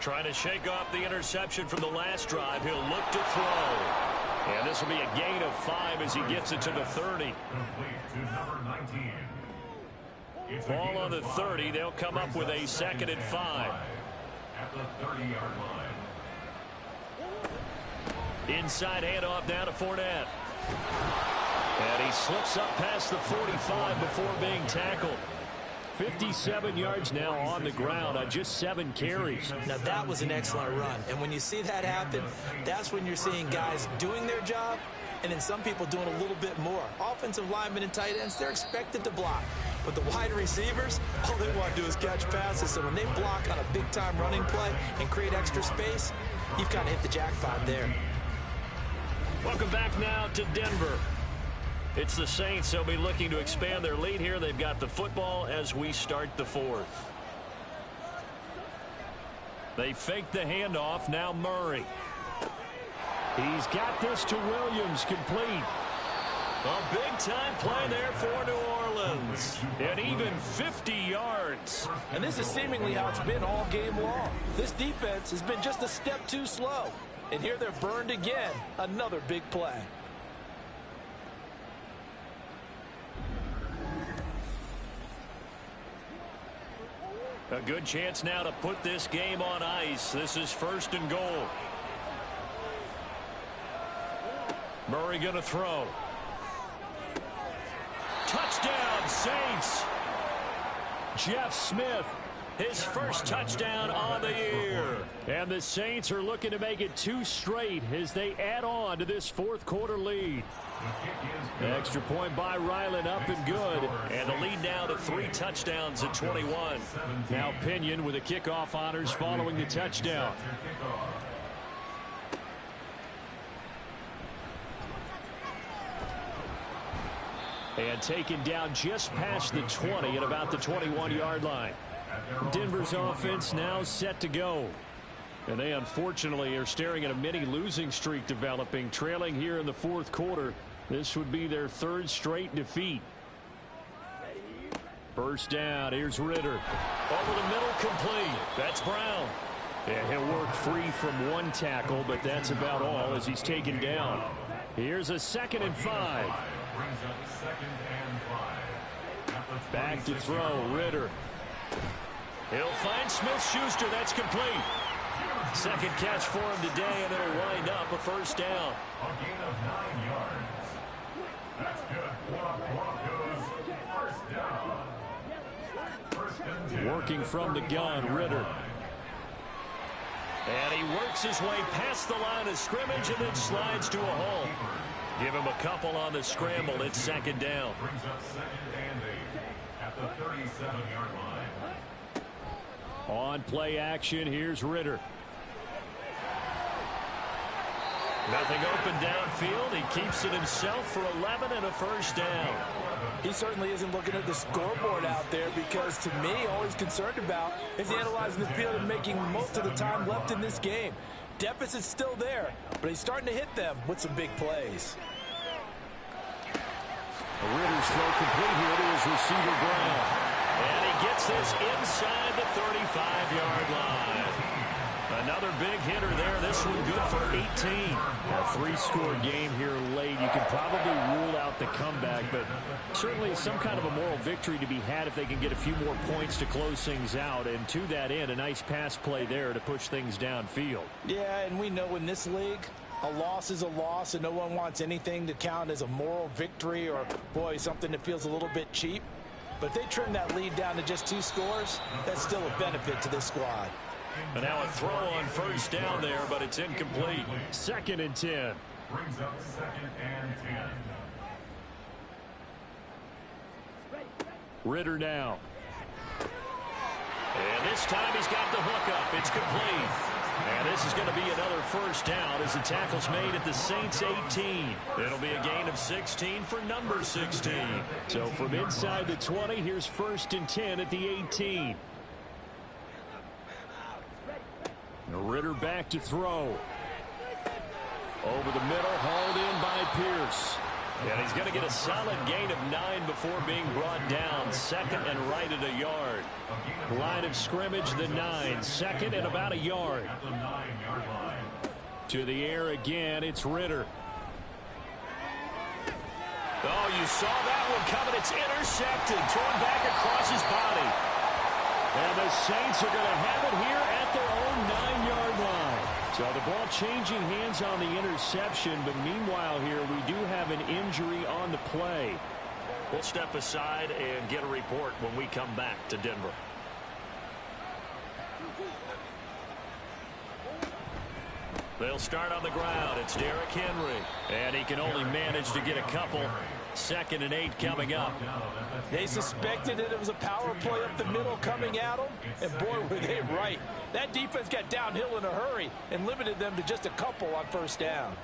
Trying to shake off the interception from the last drive. He'll look to throw. And this will be a gain of 5 as he gets it to the 30. Ball on the 30. They'll come up with a 2nd and 5. At the 30-yard line. Inside handoff down to Fournette. And he slips up past the 45 before being tackled. 57 yards now on the ground on just 7 carries. Now that was an excellent run. And when you see that happen, that's when you're seeing guys doing their job and then some people doing a little bit more. Offensive linemen and tight ends, they're expected to block. But the wide receivers, all they want to do is catch passes. So when they block on a big-time running play and create extra space, you've kind of hit the jackpot there. Welcome back now to Denver. It's the Saints. They'll be looking to expand their lead here. They've got the football as we start the 4th. They fake the handoff. Now Murray. He's got this to Williams, complete. A big-time play there for New Orleans. And even 50 yards. And this is seemingly how it's been all game long. This defense has been just a step too slow. And here they're burned again. Another big play. A good chance now to put this game on ice. This is 1st and goal. Murray going to throw. Touchdown, Saints. Jeff Smith, his first touchdown on the year. And the Saints are looking to make it 2 straight as they add on to this 4th quarter lead. The extra point by Ryland up and good. And the lead now to 3 touchdowns at 21. Now Pinion with the kickoff honors following the touchdown. And taken down just past the 20 at about the 21-yard line. Denver's offense now set to go. And they unfortunately are staring at a mini losing streak developing, trailing here in the 4th quarter. This would be their 3rd straight defeat. First down, here's Ritter. Over the middle, complete. That's Brown. Yeah, he'll work free from 1 tackle, but that's about all as he's taken down. Here's a 2nd and 5. Back to throw, Ritter. He'll find Smith-Schuster. That's complete. 2nd catch for him today, and it'll wind up a first down. A gain of 9 yards. That's good for Broncos. First down. First and 10. Working from the gun, Ritter. And he works his way past the line of scrimmage and then slides to a hole. Give him a couple on the scramble. It's 2nd down. Brings up 2nd and 8 at the 37-yard line. On play action, here's Ritter. Nothing open downfield. He keeps it himself for 11 and a first down. He certainly isn't looking at the scoreboard out there because, to me, all he's concerned about is analyzing the field and making most of the time left in this game. Deficit's still there, but he's starting to hit them with some big plays. Ritter's throw complete here to his receiver, Brown. And he gets this inside the 35-yard line. Another big hitter there. This one good for 18. A 3-score game here late. You can probably rule out the comeback, but certainly some kind of a moral victory to be had if they can get a few more points to close things out. And to that end, a nice pass play there to push things downfield. Yeah, and we know in this league, a loss is a loss, and no one wants anything to count as a moral victory or, boy, something that feels a little bit cheap. But if they trim that lead down to just 2 scores, that's still a benefit to this squad. And now a throw on first down there, but it's incomplete. 2nd and 10. Brings up 2nd and 10. Ritter now. And this time he's got the hook up. It's complete. And this is going to be another first down as the tackle's made at the Saints 18. It'll be a gain of 16 for number 16. So from inside the 20, here's 1st and 10 at the 18. Ritter back to throw. Over the middle, hauled in by Pierce. And he's going to get a solid gain of 9 before being brought down. 2nd and right at a yard. Line of scrimmage, the 9. 2nd and about a yard. At the 9-yard line. To the air again, it's Ritter. Oh, you saw that one coming. It's intercepted. Thrown back across his body. And the Saints are going to have it here at their own 9-yard line. So the ball changing hands on the interception, but meanwhile here we do have an injury on the play. We'll step aside and get a report when we come back to Denver. They'll start on the ground. It's Derrick Henry. And he can only manage to get a couple. 2nd and 8 coming up. They suspected that it was a power play up the middle coming at them, and boy, were they right. That defense got downhill in a hurry and limited them to just a couple on first down.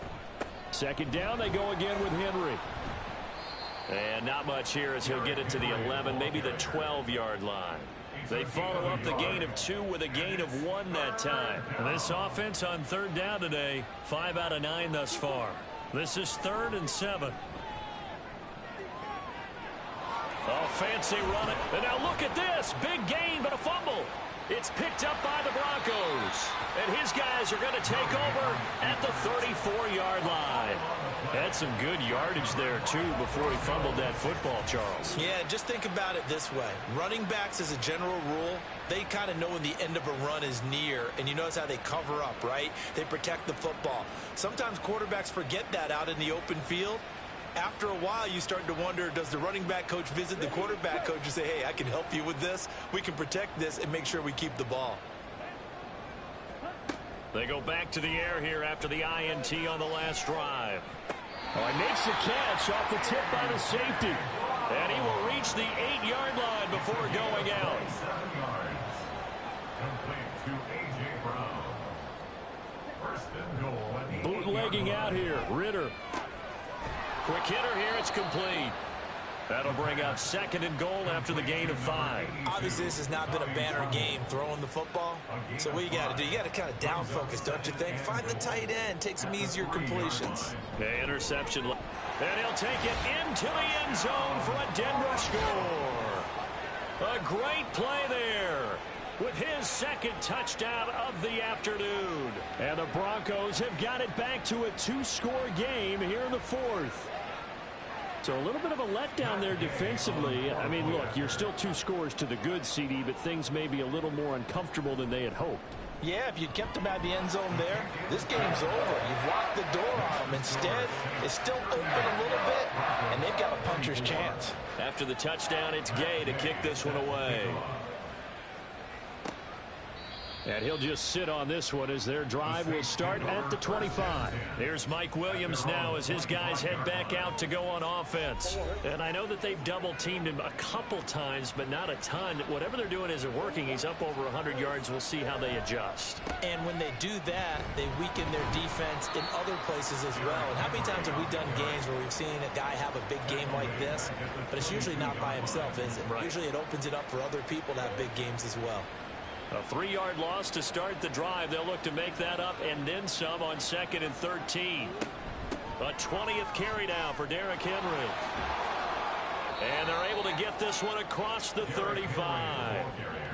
2nd down, they go again with Henry. And not much here as he'll get it to the 11, maybe the 12-yard line. They follow up the gain of 2 with a gain of 1 that time. And this offense on 3rd down today, 5 out of 9 thus far. This is 3rd and 7. Oh, fancy running. And now look at this. Big gain, but a fumble. It's picked up by the Broncos. And his guys are going to take over at the 34-yard line. Had some good yardage there, too, before he fumbled that football, Charles. Yeah, just think about it this way. Running backs, as a general rule, they kind of know when the end of a run is near, and you notice how they cover up, right? They protect the football. Sometimes quarterbacks forget that out in the open field. After a while, you start to wonder, does the running back coach visit the quarterback coach and say, hey, I can help you with this. We can protect this and make sure we keep the ball. They go back to the air here after the INT on the last drive. Oh, he makes the catch off the tip by the safety. And he will reach the 8-yard line before going out. 7 yards. Complete to A.J. Brown. First and goal at the 8-yard Bootlegging line. out here. Ritter. Quick hitter here. It's complete. That'll bring up 2nd and goal after the gain of 5. Obviously, this has not been a banner game throwing the football. So what you got to do, you got to kind of down focus, don't you think? Find the tight end, take some easier completions. The interception. And he'll take it into the end zone for a Denver score. A great play there with his 2nd touchdown of the afternoon. And the Broncos have got it back to a 2-score game here in the 4th. So a little bit of a letdown there defensively. I mean, look, you're still 2 scores to the good, CD, but things may be a little more uncomfortable than they had hoped. Yeah, if you'd kept them out of the end zone there, this game's over. You've locked the door on them. Instead, it's still open a little bit, and they've got a puncher's chance. After the touchdown, it's Gay to kick this one away. And he'll just sit on this one as their drive will start at the 25. Here's Mike Williams now as his guys head back out to go on offense. And I know that they've double-teamed him a couple times, but not a ton. Whatever they're doing isn't working. He's up over 100 yards. We'll see how they adjust. And when they do that, they weaken their defense in other places as well. And how many times have we done games where we've seen a guy have a big game like this, but it's usually not by himself, is it? Right. Usually it opens it up for other people to have big games as well. A 3-yard loss to start the drive. They'll look to make that up and then some on 2nd and 13. A 20th carry now for Derrick Henry. And they're able to get this one across the 35.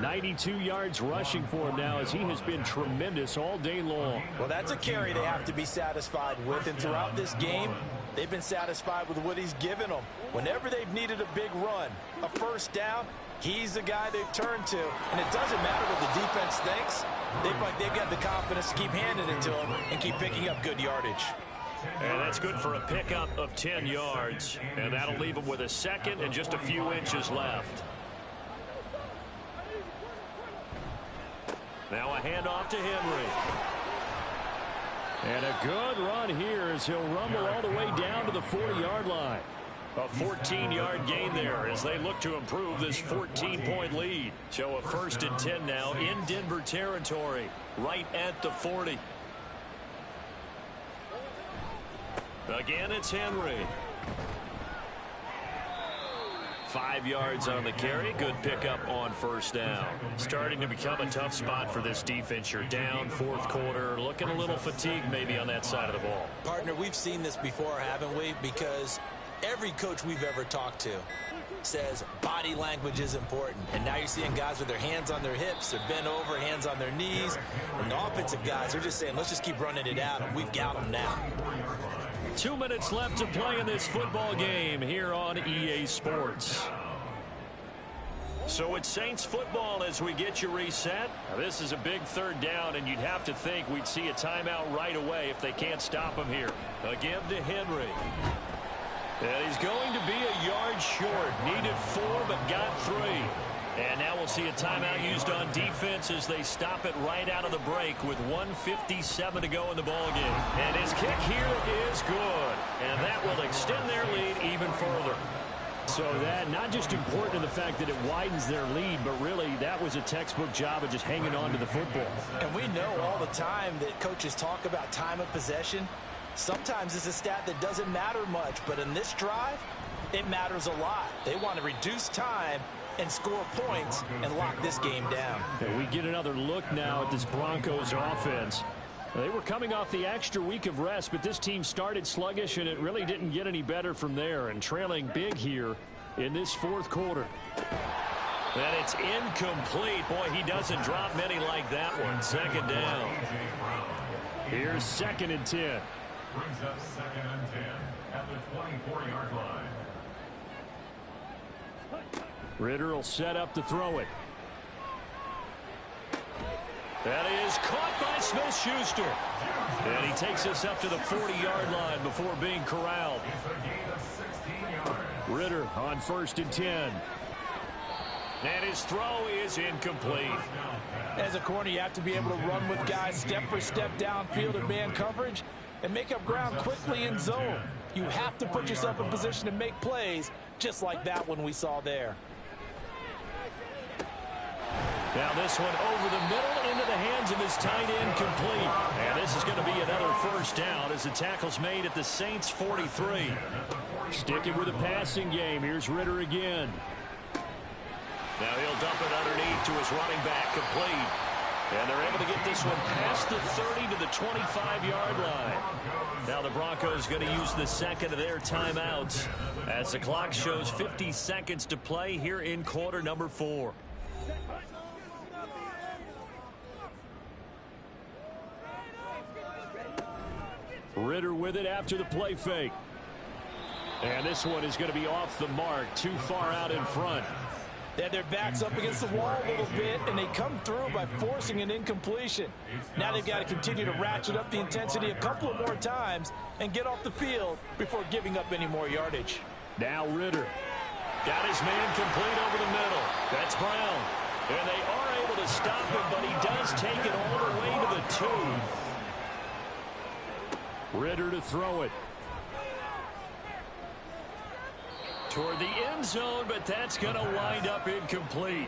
92 yards rushing for him now as he has been tremendous all day long. Well, that's a carry they have to be satisfied with. And throughout this game, they've been satisfied with what he's given them. Whenever they've needed a big run, a first down, he's the guy they've turned to. And it doesn't matter what the defense thinks. They've got the confidence to keep handing it to him and keep picking up good yardage. And that's good for a pickup of 10 yards. And that'll leave him with a 2nd and just a few inches left. Now a handoff to Henry. And a good run here as he'll rumble all the way down to the 40-yard line. A 14-yard gain there as they look to improve this 14-point lead. So a 1st and 10 now in Denver territory, right at the 40. Again, it's Henry. 5 yards on the carry. Good pickup on 1st down. Starting to become a tough spot for this defense. You're down 4th quarter. Looking a little fatigued maybe on that side of the ball. Partner, we've seen this before, haven't we? Because every coach we've ever talked to says body language is important. And now you're seeing guys with their hands on their hips. They're bent over, hands on their knees. And the offensive guys are just saying, let's just keep running it at them. We've got them now. 2 minutes left to play in this football game here on EA Sports. So it's Saints football as we get you reset. Now, this is a big 3rd down, and you'd have to think we'd see a timeout right away if they can't stop him here. A give to Henry. And he's going to be a yard short. Needed 4, but got 3. And now we'll see a timeout used on defense as they stop it right out of the break with 1:57 to go in the ballgame. And his kick here is good. And that will extend their lead even further. So that not just important in the fact that it widens their lead, but really that was a textbook job of just hanging on to the football. And we know all the time that coaches talk about time of possession. Sometimes it's a stat that doesn't matter much, but in this drive, it matters a lot. They want to reduce time and score points and lock this game down. And we get another look now at this Broncos offense. They were coming off the extra week of rest, but this team started sluggish, and it really didn't get any better from there. And trailing big here, in this fourth quarter. And it's incomplete. Boy, he doesn't drop many like that one. Second down. Here's 2nd and 10. Brings up 2nd and 10 at the 24-yard line. Ritter will set up to throw it. That is caught by Smith-Schuster. And he takes us up to the 40-yard line before being corralled. It's a gain of 16 yards. Ritter on 1st and 10. And his throw is incomplete. As a corner, you have to be able to run with guys step for step downfield in man coverage and make up ground quickly in zone. You have to put yourself in position to make plays just like that one we saw there. Now this one over the middle into the hands of his tight end, complete. And this is going to be another first down as the tackle's made at the Saints 43. Sticking with the passing game. Here's Ritter again. Now he'll dump it underneath to his running back, complete. And they're able to get this one past the 30 to the 25-yard line. Now the Broncos going to use the second of their timeouts as the clock shows 50 seconds to play here in quarter number 4. Ritter with it after the play fake. And this one is going to be off the mark, too far out in front. They had their backs up against the wall a little bit, and they come through by forcing an incompletion. Now they've got to continue to ratchet up the intensity a couple of more times and get off the field before giving up any more yardage. Now Ritter. Got his man complete over the middle. That's Brown. And they are able to stop him, but he does take it all the way to the 2. Ritter to throw it. Toward the end zone, but that's going to wind up incomplete.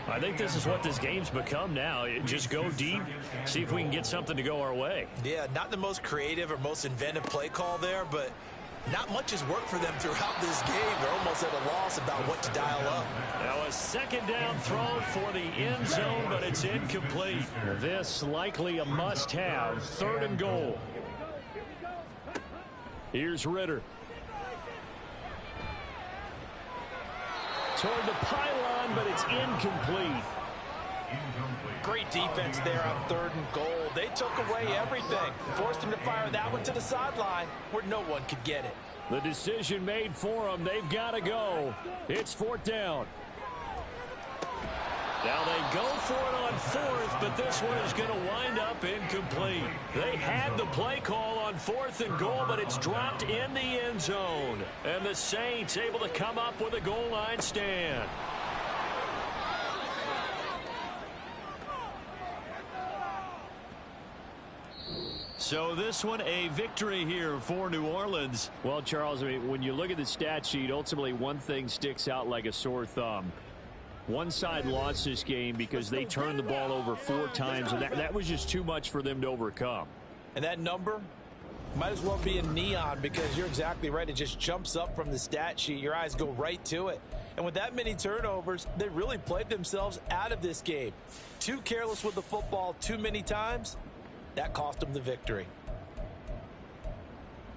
I think this is what this game's become now. Just go deep, see if we can get something to go our way. Yeah, not the most creative or most inventive play call there, but not much has worked for them throughout this game. They're almost at a loss about what to dial up. Now a second down throw for the end zone, but it's incomplete. This likely a must-have, 3rd and goal. Here's Ritter. Toward the pylon, but it's incomplete. Great defense there on 3rd and goal. They took away everything. Forced him to fire that one to the sideline where no one could get it. The decision made for them. They've got to go. It's 4th down. Now they go for it on 4th, but this one is going to wind up incomplete. They had the play call on 4th and goal, but it's dropped in the end zone. And the Saints able to come up with a goal line stand. So this one a victory here for New Orleans. Well, Charles, I mean, when you look at the stat sheet, ultimately one thing sticks out like a sore thumb. One side lost this game because they turned the ball over 4 times, and that was just too much for them to overcome. And that number might as well be in neon because you're exactly right. It just jumps up from the stat sheet. Your eyes go right to it. And with that many turnovers, they really played themselves out of this game. Too careless with the football too many times. That cost them the victory.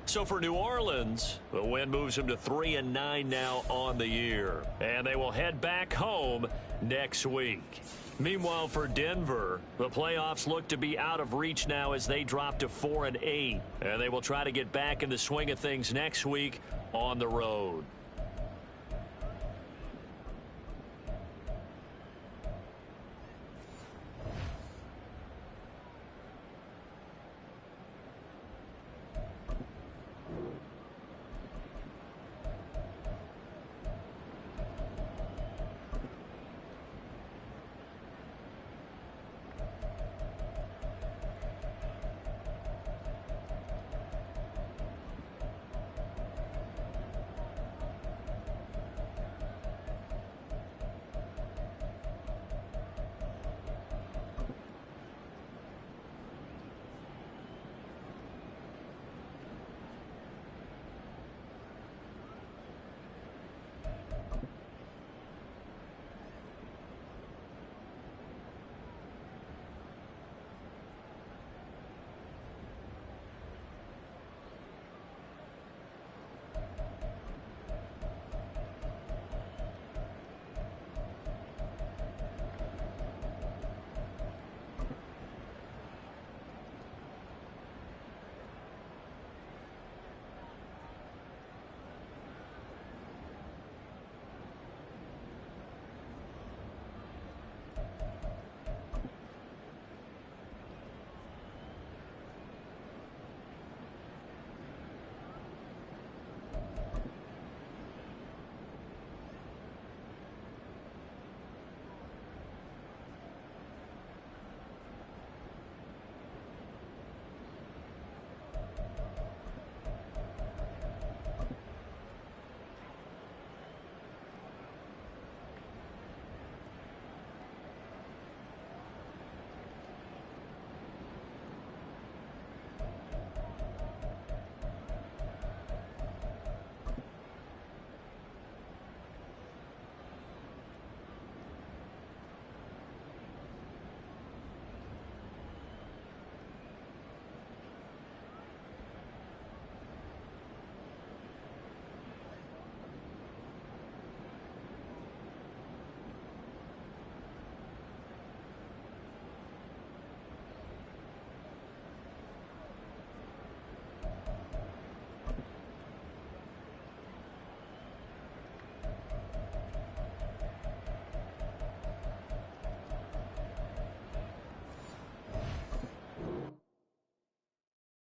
So for New Orleans, the win moves them to 3-9 now on the year. And they will head back home next week. Meanwhile, for Denver, the playoffs look to be out of reach now as they drop to 4-8. And they will try to get back in the swing of things next week on the road.